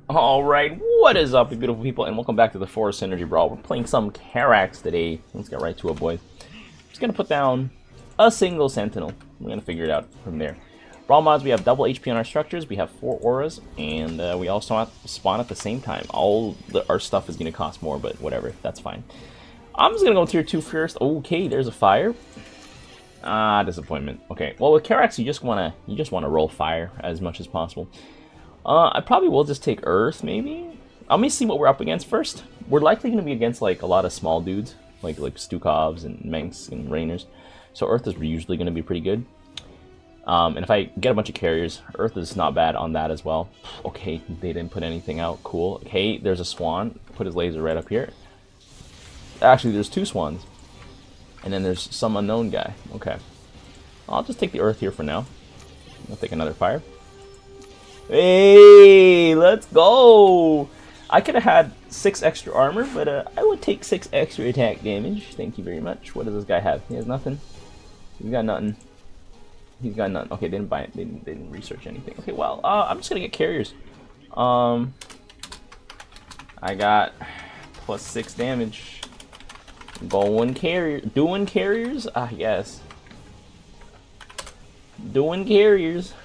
Alright, what is up, you beautiful people, and welcome back to the Forest Synergy Brawl. We're playing some Karax today. Let's get right to it, boys. Just gonna put down a single Sentinel. We're gonna figure it out from there. Brawl mods, we have double HP on our structures, we have 4 auras, and we also spawn at the same time. Our stuff is gonna cost more, but whatever, that's fine. I'm just gonna go tier 2 first. Okay, there's a fire. Ah, disappointment. Okay, well with Karax, you just wanna roll fire as much as possible. I probably will just take Earth, maybe? Let me see what we're up against first. We're likely going to be against, like, a lot of small dudes. Like Stukovs and Menks and Rainers. So Earth is usually going to be pretty good. And if I get a bunch of carriers, Earth is not bad on that as well. Okay, they didn't put anything out. Cool. Okay, there's a Swan. Put his laser right up here. Actually, there's 2 Swans. And then there's some unknown guy. Okay. I'll just take the Earth here for now. I'll take another fire. Hey, let's go! I could have had 6 extra armor, but I would take 6 extra attack damage. Thank you very much. What does this guy have? He has nothing. He's got nothing. He's got nothing. Okay, they didn't buy it. They didn't research anything. Okay, well, I'm just gonna get carriers. I got plus 6 damage. Doing carriers? Ah, yes. Doing carriers.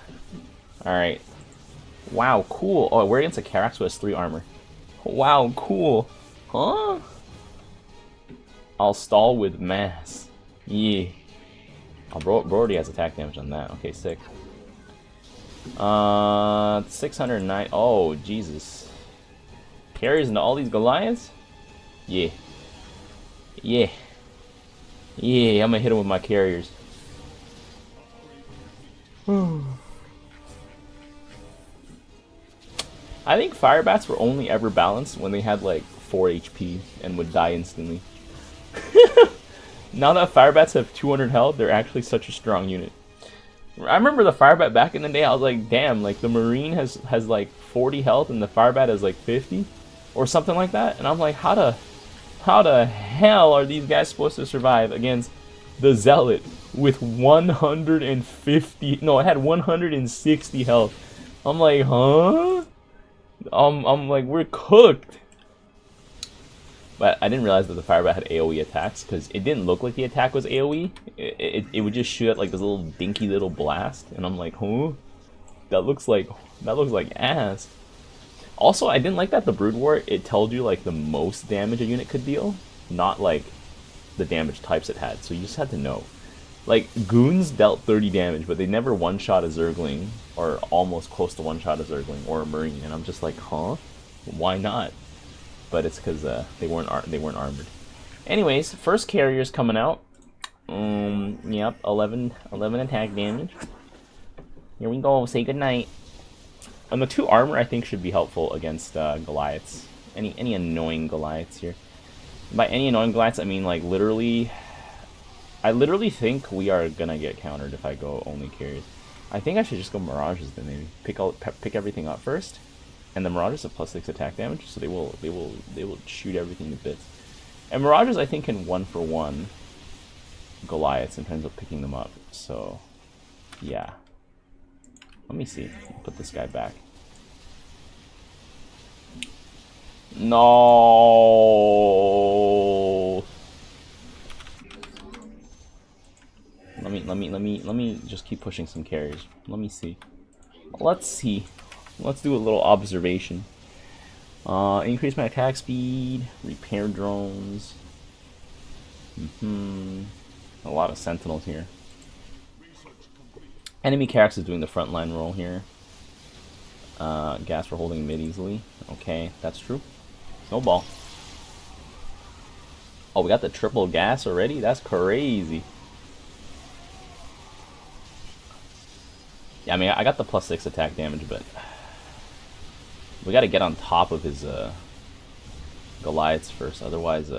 Alright. Wow, cool. Oh, we're against a Karax who has 3 armor. Wow, cool. Huh? I'll stall with mass. Yeah. Oh, bro already has attack damage on that. Okay, sick. 609. Oh, Jesus. Carries into all these Goliaths? Yeah. Yeah. Yeah, I'm gonna hit him with my carriers. I think fire bats were only ever balanced when they had like 4 HP and would die instantly. Now that fire bats have 200 health, they're actually such a strong unit. I remember the fire bat back in the day, I was like, damn, like the marine has like 40 health and the fire bat has like 50 or something like that. And I'm like, how the hell are these guys supposed to survive against the zealot with 150? No, it had 160 health. I'm like, huh? I'm like, we're cooked. But I didn't realize that the firebat had AoE attacks because it didn't look like the attack was AoE. It would just shoot at like this little dinky little blast, and I'm like, huh? That looks like ass. Also, I didn't like that the Brood War, it told you like the most damage a unit could deal, not like the damage types it had. So you just had to know. Like, Goons dealt 30 damage, but they never one-shot a Zergling, or almost close to one-shot a Zergling, or a Marine, and I'm just like, huh? Why not? But it's because they weren't armored. Anyways, first carrier's coming out. Yep, 11 attack damage. Here we go, say goodnight. And the 2 armor, I think, should be helpful against Goliaths. Any annoying Goliaths here. By any annoying Goliaths, I mean, like, literally... I literally think we are gonna get countered if I go only carriers. I think I should just go Mirages then, maybe pick everything up first, and the Mirages have plus 6 attack damage, so they will shoot everything to bits. And Mirages, I think, can 1-for-1 Goliaths in terms of picking them up. So yeah, let me see. Put this guy back. No. Let me just keep pushing some carriers. Let me see. Let's see. Let's do a little observation. Increase my attack speed. Repair drones. A lot of sentinels here. Enemy Karax is doing the frontline roll here. Gas for holding mid easily. Okay, that's true. Snowball. Oh, we got the triple gas already? That's crazy. Yeah, I mean, I got the plus 6 attack damage, but we gotta get on top of his Goliaths first, otherwise,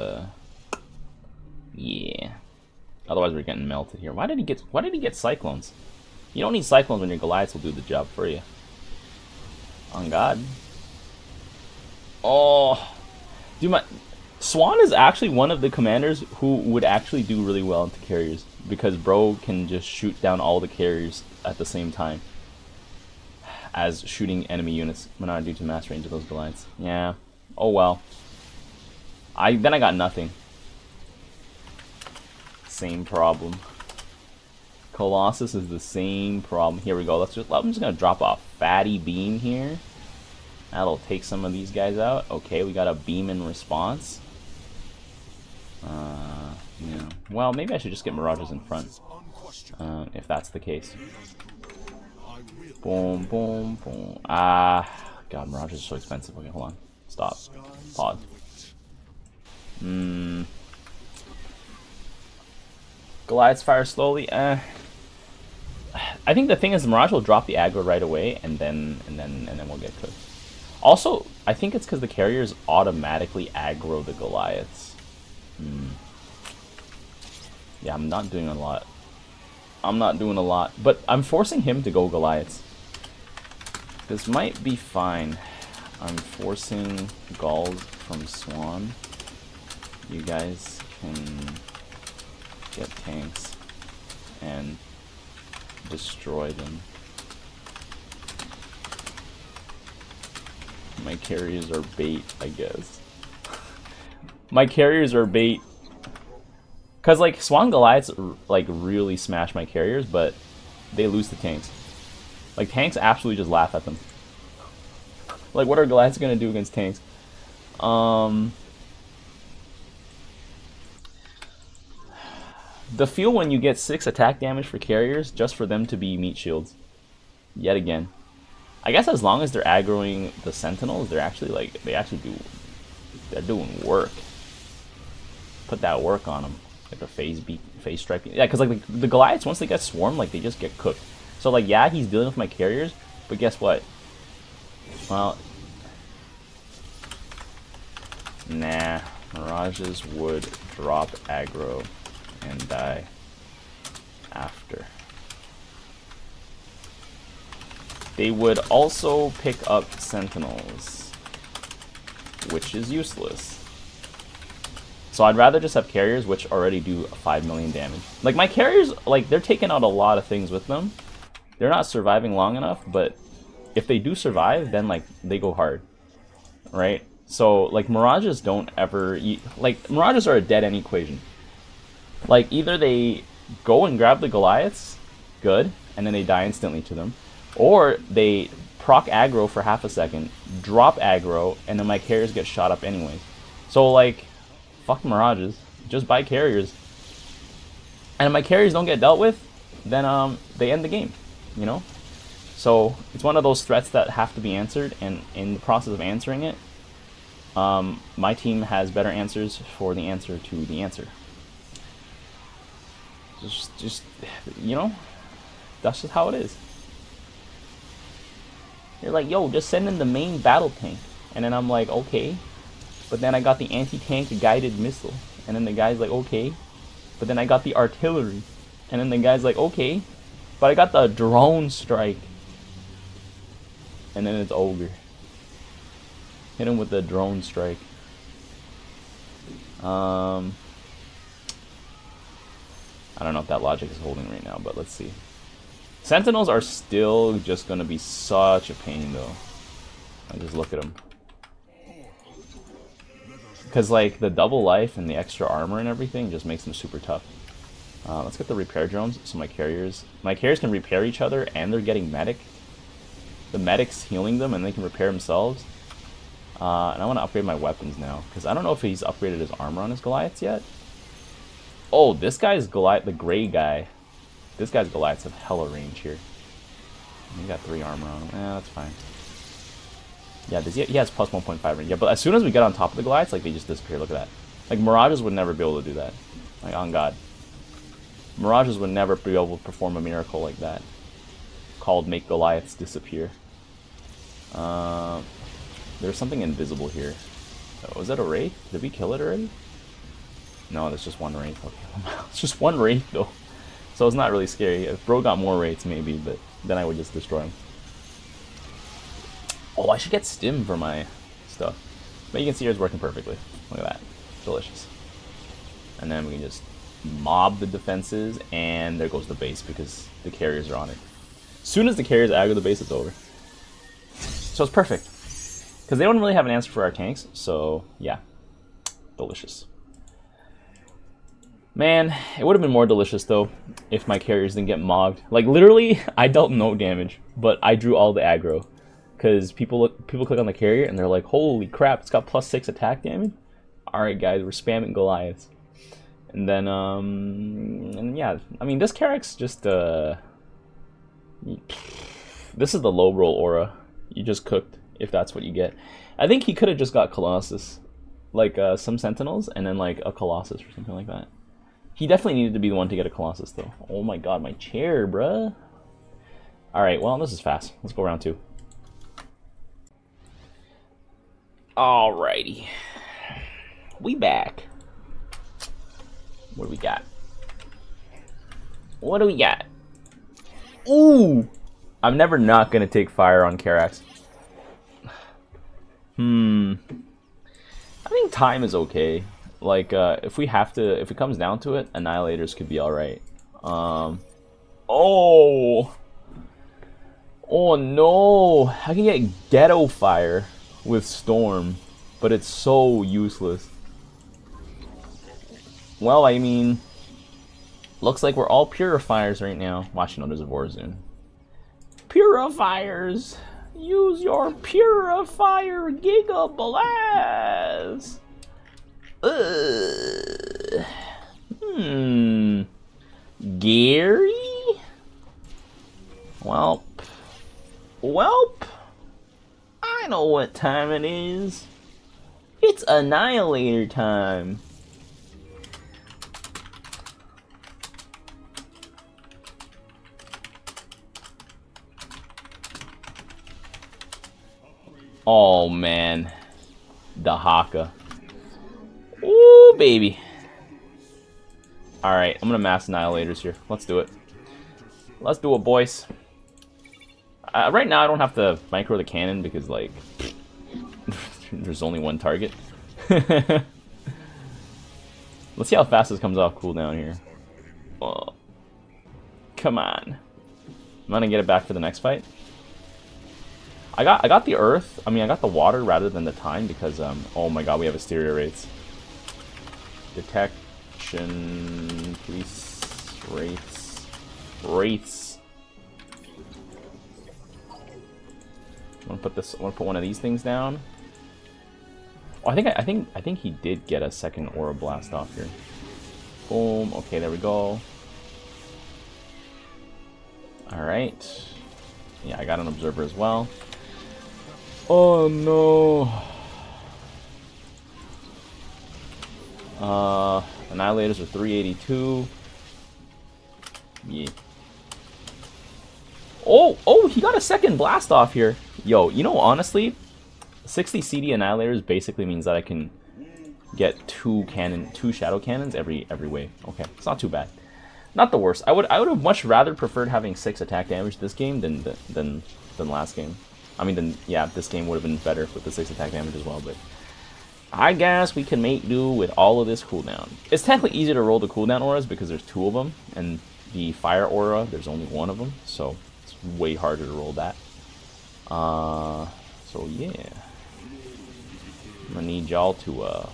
yeah. Otherwise we're getting melted here. Why did he get Cyclones? You don't need Cyclones when your Goliaths will do the job for you. On God. Oh, dude, my Swan is actually one of the commanders who would actually do really well into carriers, because bro can just shoot down all the carriers at the same time. as shooting enemy units when not due to mass range of those Goliaths. Yeah. Oh well. Then I got nothing. Same problem. Colossus is the same problem. Here we go. I'm just gonna drop a fatty beam here. That'll take some of these guys out. Okay, we got a beam in response. Yeah. Well, maybe I should just get Mirages in front. If that's the case. Boom, boom, boom. God, Mirages are so expensive. Okay, hold on. Stop. Pause. Goliaths fire slowly. I think the thing is, the Mirage will drop the aggro right away, and then we'll get cooked. Also, I think it's because the carriers automatically aggro the Goliaths. Yeah, I'm not doing a lot. But I'm forcing him to go Goliaths. This might be fine. I'm forcing Gauls from Swan. You guys can get tanks and destroy them. My carriers are bait, I guess. My carriers are bait. Cause like Swan Goliaths like really smash my carriers, but they lose to tanks. Like tanks absolutely just laugh at them. Like what are Goliaths gonna do against tanks? The feel when you get 6 attack damage for carriers just for them to be meat shields. Yet again. I guess as long as they're aggroing the sentinels, they're actually like they're doing work. Put that work on them. Like a phase strike. Yeah, because like the Goliaths, once they get swarmed, like they just get cooked. So like yeah, he's dealing with my carriers, but guess what? Well, nah. Mirages would drop aggro and die after. They would also pick up sentinels, which is useless. So I'd rather just have carriers, which already do 5 million damage. Like my carriers, like they're taking out a lot of things with them. They're not surviving long enough, but if they do survive, then like they go hard, right? So like Mirages don't ever, like Mirages are a dead end equation. Like either they go and grab the Goliaths, good, and then they die instantly to them, or they proc aggro for half a second, drop aggro, and then my carriers get shot up anyways. So like, fuck Mirages, just buy carriers. And if my carriers don't get dealt with, then they end the game, you know? So it's one of those threats that have to be answered, and in the process of answering it, my team has better answers for the answer to the answer. Just you know, that's just how it is. You're like, yo, just send in the main battle tank, and then I'm like, okay, but then I got the anti-tank guided missile, and then the guy's like, okay, but then I got the artillery, and then the guy's like, okay, but I got the drone strike, and then it's ogre. Hit him with the drone strike. I don't know if that logic is holding right now, but let's see. Sentinels are still just going to be such a pain, though. I just look at them. Because, like, the double life and the extra armor and everything just makes them super tough. Let's get the repair drones, so my carriers can repair each other, and they're getting medic. The medic's healing them, and they can repair themselves. And I want to upgrade my weapons now, because I don't know if he's upgraded his armor on his Goliaths yet. Oh, this guy's Goliath, the gray guy. This guy's Goliaths have hella range here. He got 3 armor on him. That's fine. Yeah, he has plus 1.5 range. Yeah, but as soon as we get on top of the Goliaths, like, they just disappear. Look at that. Like, Mirages would never be able to do that. Like, on God. Mirages would never be able to perform a miracle like that. Called make Goliaths disappear. There's something invisible here. Oh, was that a Wraith? Did we kill it already? No, there's just one Wraith. Okay, it's just one Wraith, though. So it's not really scary. If bro got more Wraiths, maybe, but then I would just destroy him. Oh, I should get Stim for my stuff. But you can see it's working perfectly. Look at that. Delicious. And then we can just mob the defenses, and there goes the base because the carriers are on it. As soon as the carriers aggro the base, it's over. So it's perfect. Because they don't really have an answer for our tanks, so yeah. Delicious. Man, it would have been more delicious, though, if my carriers didn't get mogged. Like, literally, I dealt no damage, but I drew all the aggro. Because people click on the carrier, and they're like, holy crap, it's got +6 attack damage? Alright, guys, we're spamming Goliaths. And then, and yeah, I mean, this Karax just, this is the low roll aura. You just cooked, if that's what you get. I think he could have just got Colossus. Like, some Sentinels, and then, like, a Colossus or something like that. He definitely needed to be the one to get a Colossus, though. Oh my god, my chair, bruh. Alright, well, this is fast. Let's go round 2. Alrighty. We back. What do we got? What do we got? Ooh! I'm never not gonna take fire on Karax. I think time is okay. Like, if it comes down to it, Annihilators could be alright. Oh! Oh no! I can get Ghetto Fire with Storm, but it's so useless. Well, I mean, looks like we're all Purifiers right now. Watch, there's a Warzone. Purifiers! Use your Purifier Giga Blast! Gary? Welp. I know what time it is. It's Annihilator time. Oh man, the Haka. Ooh, baby. Alright, I'm gonna mass Annihilators here. Let's do it. Let's do it, boys. Right now, I don't have to micro the cannon because, like, there's only one target. Let's see how fast this comes off cooldown here. Oh, come on. I'm gonna get it back for the next fight. I got the earth. I mean, I got the water rather than the time because oh my god, we have Hysteria rates. Detection, police wraiths. I want to put one of these things down. Oh, I think he did get a second aura blast off here. Boom. Okay, there we go. All right. Yeah, I got an observer as well. Oh no. Annihilators are 382. Yeah. Oh, he got a second blast off here. Yo, you know, honestly, 60 CD Annihilators basically means that I can get two shadow cannons every wave. Okay, it's not too bad. Not the worst. I would have much rather preferred having 6 attack damage this game than last game. I mean, this game would have been better with the 6 attack damage as well, but I guess we can make do with all of this cooldown. It's technically easier to roll the cooldown auras because there's 2 of them, and the fire aura, there's only 1 of them, so it's way harder to roll that. So yeah. I'm gonna need y'all to,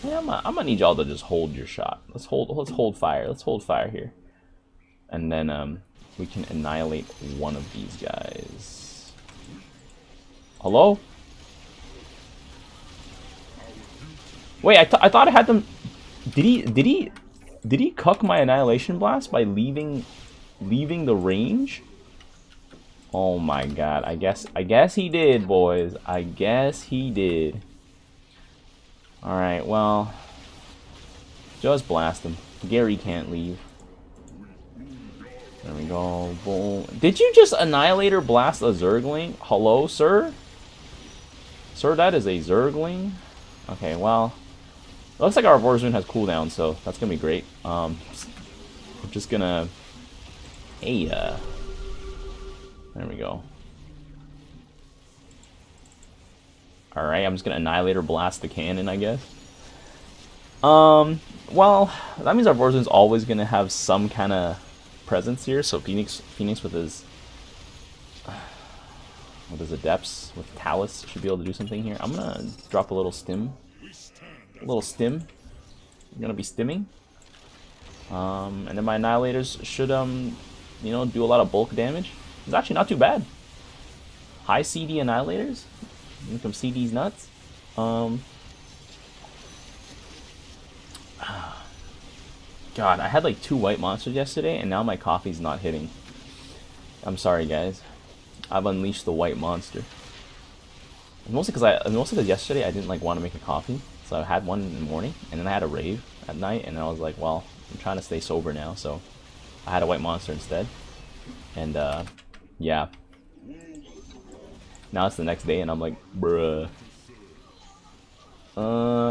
yeah, I'm gonna need y'all to just hold your shot. Let's hold fire. Let's hold fire here. And then, we can annihilate one of these guys. Hello? Wait, I thought I had them. Did he cuck my annihilation blast by leaving the range? Oh my god! I guess he did, boys. I guess he did. All right, well, just blast him. Gary can't leave. There we go. Boom. Did you just Annihilator blast a Zergling? Hello, sir? Sir, that is a Zergling? Okay, well, it looks like our Warzone has cooldown, so that's gonna be great. I'm just gonna... Hey, there we go. Alright, I'm just gonna Annihilator blast the cannon, I guess. Well, that means our Warzone's always gonna have some kind of presence here, so Phoenix with his... With his Adepts, with Talus, should be able to do something here. I'm gonna drop a little stim. A little stim. I'm gonna be stimming. And then my Annihilators should, you know, do a lot of bulk damage. It's actually not too bad. High CD Annihilators. Some CD's nuts. God, I had like 2 white monsters yesterday, and now my coffee's not hitting. I'm sorry, guys. I've unleashed the white monster. Mostly because yesterday I didn't like want to make a coffee, so I had one in the morning, and then I had a rave at night, and I was like, well, I'm trying to stay sober now, so I had a white monster instead. And yeah. Now it's the next day, and I'm like, bruh.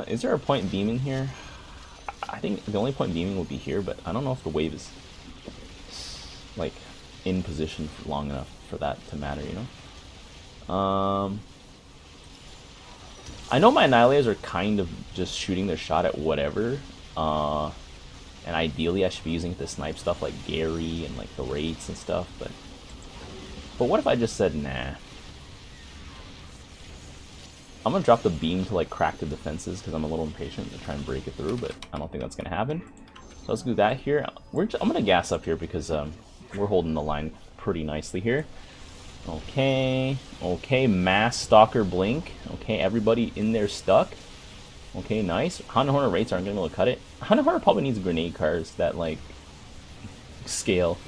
Is there a point beaming here? I think the only point beaming would be here, but I don't know if the wave is like in position for long enough for that to matter, you know? I know my Annihilators are kind of just shooting their shot at whatever, and ideally I should be using it to snipe stuff like Gary and like the Wraiths and stuff, but what if I just said nah? I'm gonna drop the beam to like crack the defenses because I'm a little impatient to try and break it through, but I don't think that's gonna happen. So let's do that here. I'm gonna gas up here because we're holding the line pretty nicely here. Okay, okay, Mass Stalker Blink. Okay, everybody in there stuck. Okay, nice. Hunter Horner Wraiths aren't gonna be able to cut it. Hunter Horner probably needs grenade cars that like scale.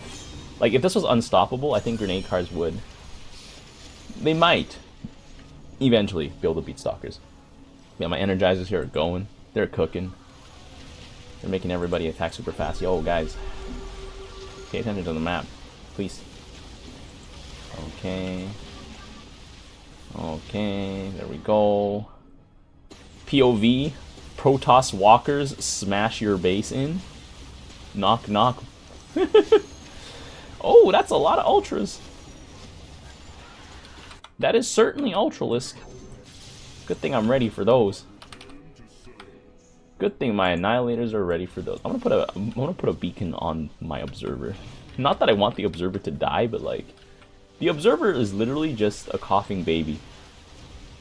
Like if this was unstoppable, I think grenade cars would. They might eventually be able to beat Stalkers. Yeah, my Energizers here are going. They're cooking. They're making everybody attack super fast. Yo, guys, pay attention to the map, please. Okay. Okay, there we go. POV, Protoss Walkers smash your base in. Knock, knock. Oh, that's a lot of Ultras. That is certainly Ultralisk. Good thing I'm ready for those. Good thing my Annihilators are ready for those. I'm gonna put a beacon on my Observer. Not that I want the Observer to die, but like the Observer is literally just a coughing baby.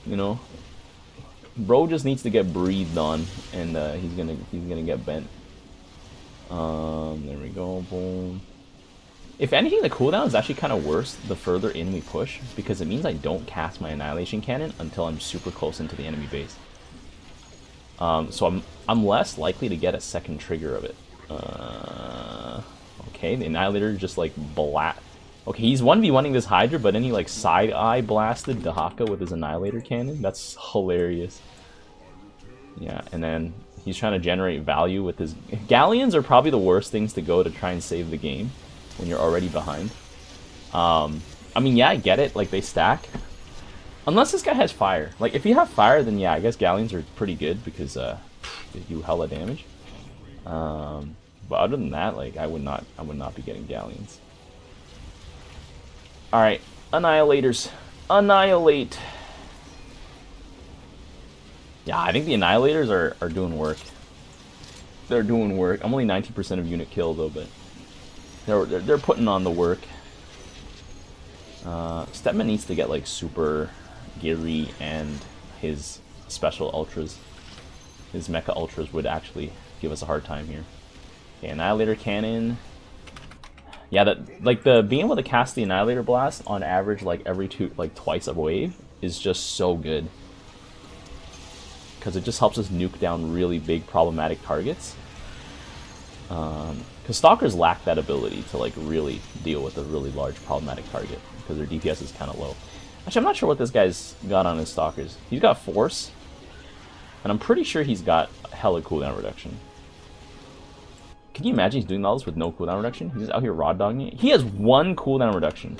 You know? Bro just needs to get breathed on, and he's gonna get bent. There we go, boom. If anything, the cooldown is actually kind of worse the further in we push, because it means I don't cast my Annihilation Cannon until I'm super close into the enemy base. So I'm less likely to get a second trigger of it. Okay, the Annihilator just like Okay, he's 1v1ing this Hydra, but then he like side-eye blasted Dahaka with his Annihilator Cannon. That's hilarious. Yeah, and then he's trying to generate value with his... Galleons are probably the worst things to go to try and save the game when you're already behind. I mean, yeah, I get it. Like, they stack. Unless this guy has fire. Like, if you have fire, then yeah, I guess Galleons are pretty good because they do hella damage. But other than that, like, I would not be getting Galleons. Alright, Annihilators. Annihilate! Yeah, I think the Annihilators are doing work. They're doing work. I'm only 90% of unit kill though, but they're putting on the work. Stepman needs to get like super Giri and his special ultras. His mecha ultras would actually give us a hard time here. Okay, Annihilator Cannon. Yeah, that like being able to cast the Annihilator Blast on average like twice a wave is just so good. Because it just helps us nuke down really big problematic targets. Because Stalkers lack that ability to like really deal with a really large problematic target because their DPS is kind of low. Actually, I'm not sure what this guy's got on his Stalkers. He's got Force, and I'm pretty sure he's got hella cooldown reduction. Can you imagine he's doing all this with no cooldown reduction? He's just out here raw dogging it. He has 1 cooldown reduction.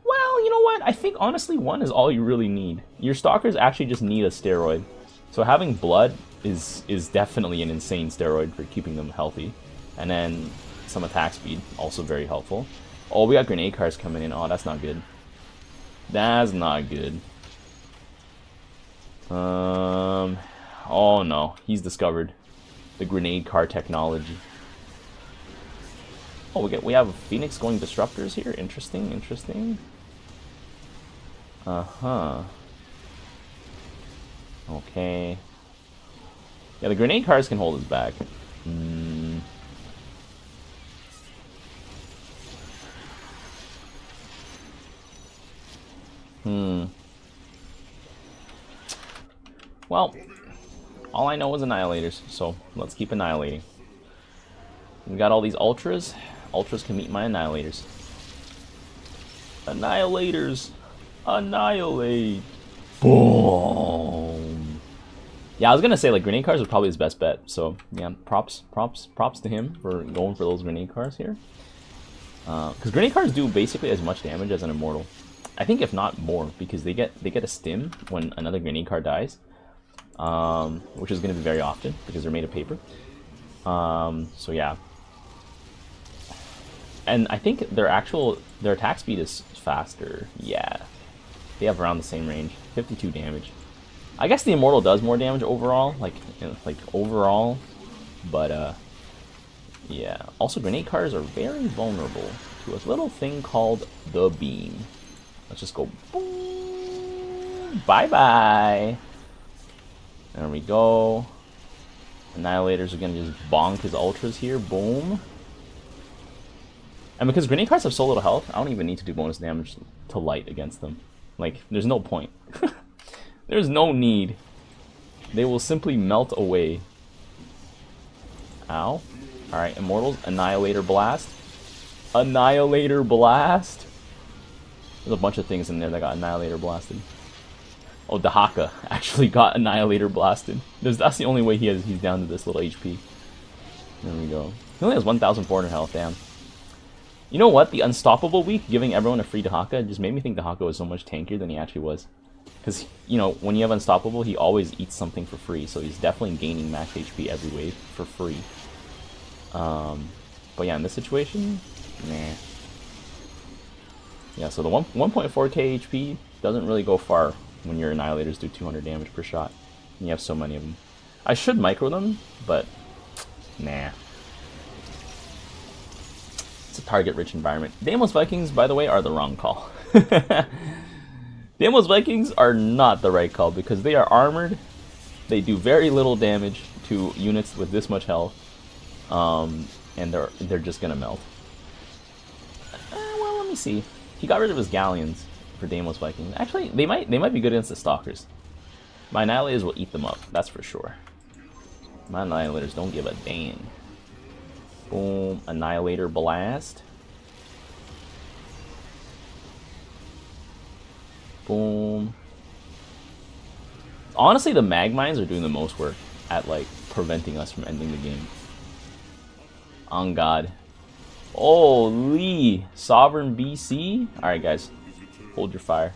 Well, you know what? I think honestly 1 is all you really need. Your Stalkers actually just need a steroid. So having blood is definitely an insane steroid for keeping them healthy. And then some attack speed, also very helpful. Oh, we got grenade cars coming in. Oh, that's not good. That's not good. Oh no, he's discovered the grenade car technology. Oh, we have Phoenix going disruptors here. Interesting, interesting. Uh-huh. Okay. Yeah, the grenade cars can hold us back. Well, all I know is Annihilators, so let's keep annihilating. We got all these Ultras. Ultras can meet my Annihilators. Annihilators! Annihilate! Boom! Yeah, I was gonna say, like, grenade cars are probably his best bet, so, yeah, props to him for going for those grenade cars here. Because grenade cars do basically as much damage as an Immortal. I think if not more, because they get a stim when another grenade car dies. Which is going to be very often, because they're made of paper. So yeah. And I think their attack speed is faster. Yeah. They have around the same range. 52 damage. I guess the Immortal does more damage overall, like overall. But, yeah. Also, grenade cars are very vulnerable to a little thing called the beam. Let's just go boom. Bye-bye. There we go. Annihilators are going to just bonk his Ultras here. Boom. And because grenade cards have so little health, I don't even need to do bonus damage to light against them. Like, there's no point. There's no need. They will simply melt away. Ow. Alright, Immortals. Annihilator Blast. Annihilator Blast. There's a bunch of things in there that got Annihilator blasted. Oh, Dahaka actually got Annihilator blasted. That's the only way he's down to this little HP. There we go. He only has 1,400 health, damn. You know what? The Unstoppable week, giving everyone a free Dahaka, just made me think Dahaka was so much tankier than he actually was. Because, you know, when you have Unstoppable, he always eats something for free, so he's definitely gaining max HP every wave for free. But yeah, in this situation, nah. Yeah, so the 1.4k HP doesn't really go far when your Annihilators do 200 damage per shot. And you have so many of them. I should micro them, but nah. It's a target-rich environment. Deimos Vikings, by the way, are the wrong call. Deimos Vikings are not the right call because they are armored. They do very little damage to units with this much health, and they're just gonna melt. Well, let me see. He got rid of his Galleons for Deimos Vikings. Actually, they might be good against the Stalkers. My Annihilators will eat them up, that's for sure. My Annihilators don't give a damn. Boom, Annihilator Blast. Boom. Honestly, the Magmines are doing the most work at, like, preventing us from ending the game. On God. Holy! Sovereign BC? Alright, guys. Hold your fire.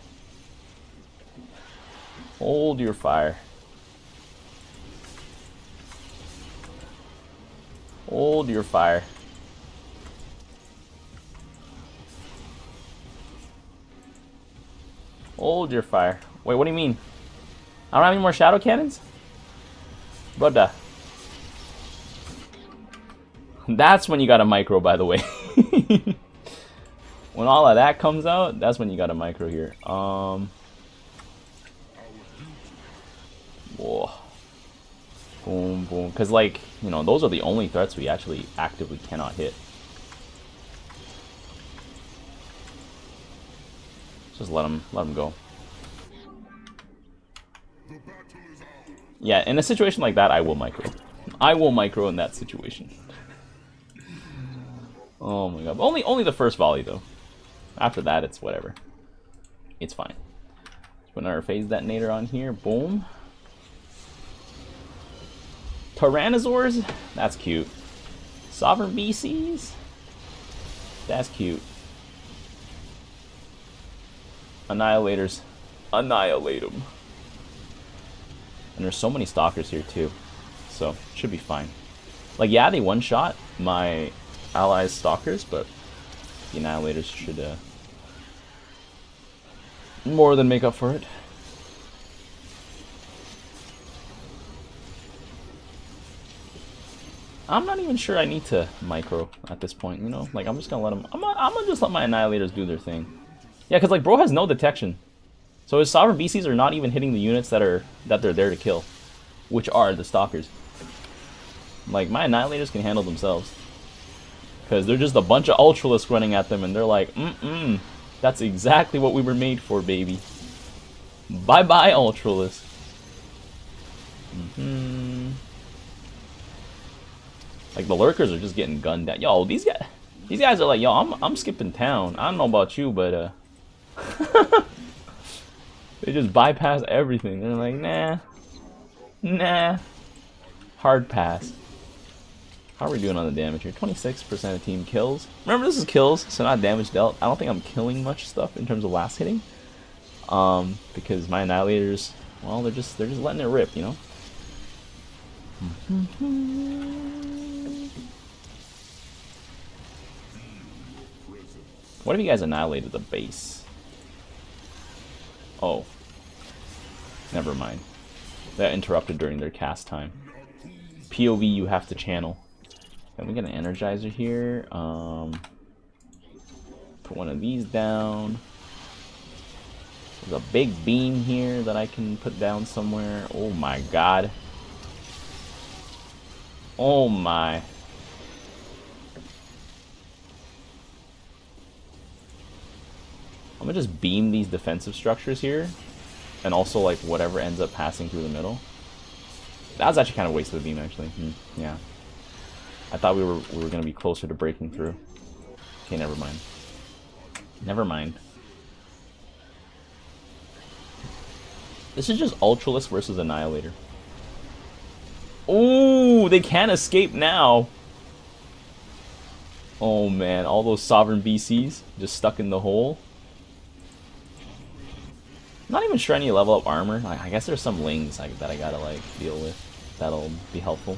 Hold your fire. Hold your fire. Hold your fire. Wait, what do you mean? I don't have any more shadow cannons? Brother. That's when you got a micro, by the way. When all of that comes out, that's when you got a micro here. Whoa. Boom, boom. Because, like, you know, those are the only threats we actually actively cannot hit. Just let them go. Yeah, in a situation like that, I will micro. I will micro in that situation. Oh my god. Only the first volley, though. After that, it's whatever. It's fine. Let's put our phase detonator on here. Boom. Tyrannosaurs? That's cute. Sovereign BCs? That's cute. Annihilators. Annihilate them. And there's so many Stalkers here, too. So, should be fine. Like, yeah, they one-shot my allies' Stalkers, but the Annihilators should more than make up for it. I'm not even sure I need to micro at this point, you know? Like, I'm just gonna let them... I'm gonna just let my Annihilators do their thing. Yeah, because, like, bro has no detection. So his Sovereign BCs are not even hitting the units that they're there to kill, which are the Stalkers. Like, my Annihilators can handle themselves. Because they're just a bunch of Ultralisks running at them, and they're like, that's exactly what we were made for, baby. Bye-bye, Ultralisk. Like, the Lurkers are just getting gunned down. Yo, these guys are like, yo, I'm skipping town. I don't know about you, but, they just bypass everything. They're like, nah. Hard pass. How are we doing on the damage here? 26% of team kills. Remember, this is kills, so not damage dealt. I don't think I'm killing much stuff in terms of last hitting. Because my Annihilators, well, they're just letting it rip, you know? What if you guys annihilated the base? Oh. Never mind. That interrupted during their cast time. POV you have to channel. And we get an Energizer here. Put one of these down. There's a big beam here that I can put down somewhere. Oh my god. Oh my. I'm gonna just beam these defensive structures here. And also like whatever ends up passing through the middle. That was actually kind of a waste of a beam actually. Yeah. I thought we were gonna be closer to breaking through. Okay, never mind. Never mind. This is just Ultralisk versus Annihilator. Ooh, they can't escape now. Oh man, all those Sovereign BCs just stuck in the hole. Not even sure I need to level up armor. I guess there's some lings that I gotta like deal with. That'll be helpful.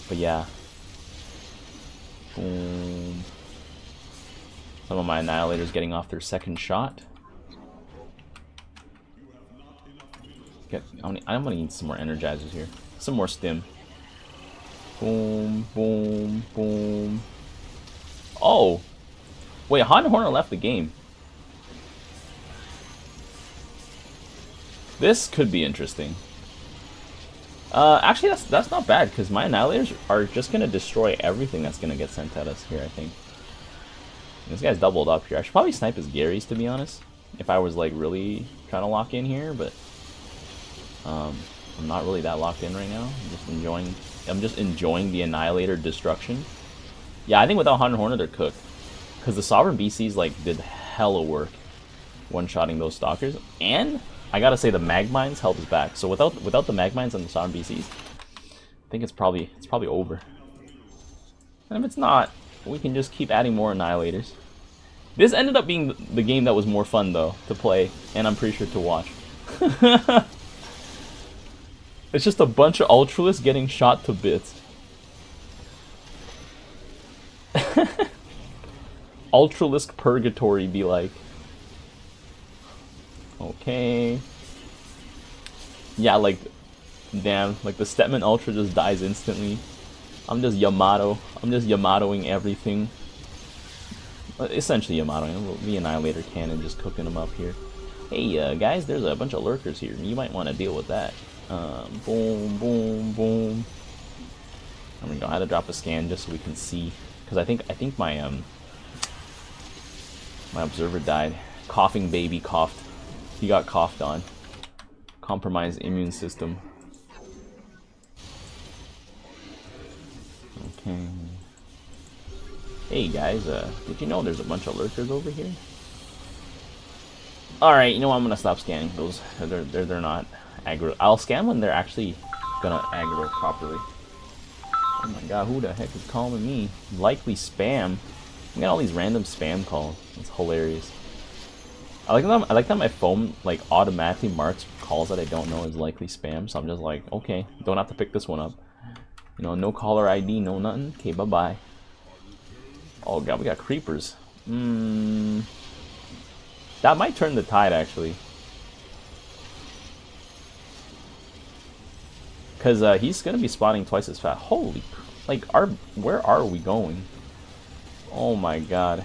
But yeah. Boom. Some of my Annihilators getting off their second shot. I'm gonna need some more Energizers here. Some more stim. Boom, boom, boom. Oh! Wait, Han Horner left the game. This could be interesting. Actually, that's not bad, because my Annihilators are just going to destroy everything that's going to get sent at us here, I think. This guy's doubled up here. I should probably snipe his Garys, to be honest, if I was, like, really trying to lock in here, but I'm not really that locked in right now. I'm just enjoying the Annihilator destruction. Yeah, I think without Hunter Horner, they're cooked. Because the Sovereign BCs, like, did hella work one-shotting those Stalkers. And I gotta say, the Magmines held us back. So without the Magmines and the Sovereign BCs, I think it's probably over. And if it's not, we can just keep adding more Annihilators. This ended up being the game that was more fun, though, to play, and I'm pretty sure to watch. It's just a bunch of Ultralisks getting shot to bits. Ultralisk purgatory be like. Okay. Yeah, like, damn, like the Stetman Ultra just dies instantly. I'm just Yamato. I'm just Yamatoing everything. Essentially Yamatoing. The Annihilator cannon just cooking them up here. Hey, guys, there's a bunch of lurkers here. You might want to deal with that. Boom, boom, boom. I'm gonna go ahead and drop a scan just so we can see, because I think my my observer died. Coughing baby coughed. He got coughed on. Compromised immune system. Okay. Hey guys, did you know there's a bunch of lurkers over here? Alright, you know what, I'm gonna stop scanning those. They're not aggro. I'll scan when they're actually gonna aggro properly. Oh my god, who the heck is calling me? Likely spam. I got all these random spam calls. It's hilarious. I like that my phone like automatically marks calls that I don't know as likely spam, so I'm just like, okay, don't have to pick this one up. You know, no caller ID, no nothing. Okay, bye bye. Oh god, we got creepers. That might turn the tide actually. Because he's gonna be spawning twice as fast. Holy, like, where are we going? Oh my god.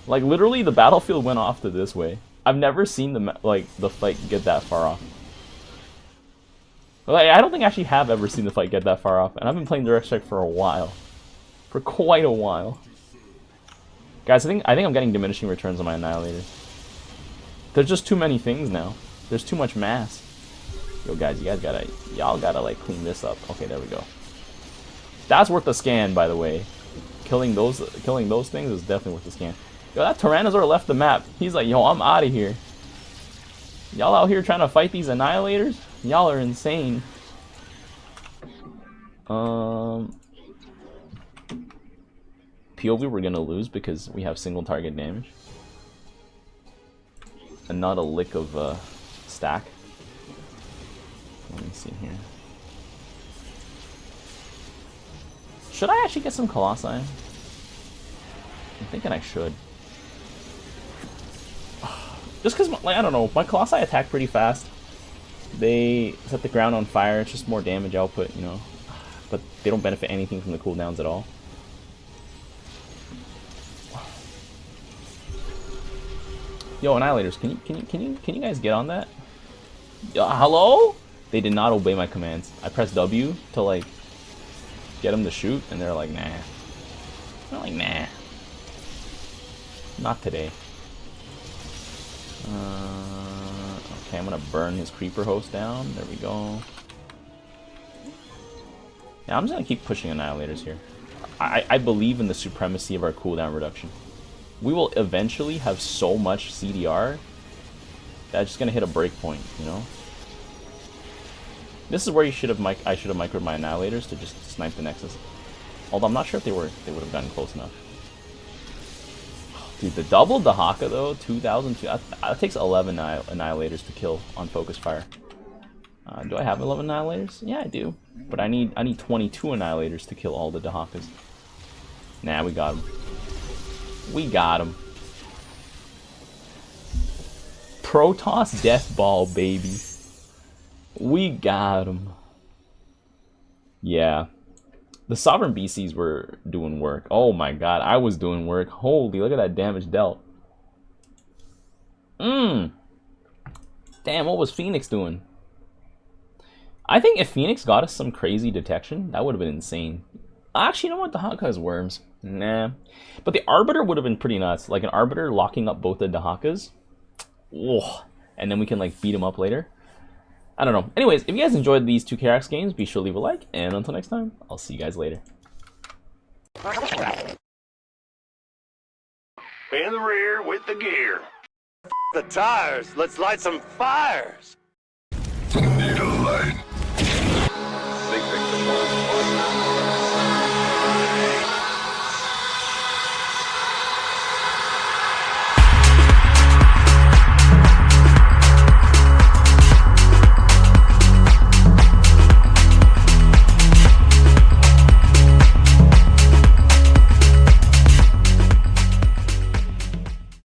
Like, literally, the battlefield went off to this way. I've never seen the fight get that far off. Like, I don't think I actually have ever seen the fight get that far off, and I've been playing Direct Strike for a while. For quite a while. Guys, I think I'm getting diminishing returns on my Annihilators. There's just too many things now. There's too much mass. Yo, guys, y'all gotta, like, clean this up. Okay, there we go. That's worth a scan, by the way. Killing those things is definitely worth a scan. Yo, that Tyrannosaur left the map. He's like, yo, I'm out of here. Y'all out here trying to fight these Annihilators? Y'all are insane. POV we're gonna lose because we have single target damage. And not a lick of stack. Let me see here. Should I actually get some Colossi? I'm thinking I should. Just because, like, I don't know, my Colossi attack pretty fast. They set the ground on fire, it's just more damage output, you know. But they don't benefit anything from the cooldowns at all. Yo, Annihilators, can you guys get on that? Hello? They did not obey my commands. I pressed W to, like, get them to shoot, and they're like, nah. They're like, nah. Not today. Okay, I'm gonna burn his creeper host down. There we go. Yeah, I'm just gonna keep pushing Annihilators here. I believe in the supremacy of our cooldown reduction. We will eventually have so much CDR that's just gonna hit a breakpoint, you know? This is where I should have microed my Annihilators to just snipe the Nexus. Although I'm not sure if they would have gotten close enough. Dude, the double Dahaka though, 2002. That takes 11 Annihilators to kill on focus fire. Do I have 11 Annihilators? Yeah, I do. But I need 22 Annihilators to kill all the Dahakas. Nah, we got him. We got him. Protoss Death Ball, baby. We got him. Yeah. The Sovereign BCs were doing work. Oh my god, I was doing work. Holy, look at that damage dealt. Damn, what was Phoenix doing? I think if Phoenix got us some crazy detection, that would have been insane. Actually, you know what? The Dahaka has worms. Nah. But the Arbiter would have been pretty nuts. Like an Arbiter locking up both the Dahakas. Oh, and then we can like beat him up later. I don't know. Anyways, if you guys enjoyed these two Karax games, be sure to leave a like. And until next time, I'll see you guys later. In the rear with the gear. The tires. Let's light some fires. Need a light.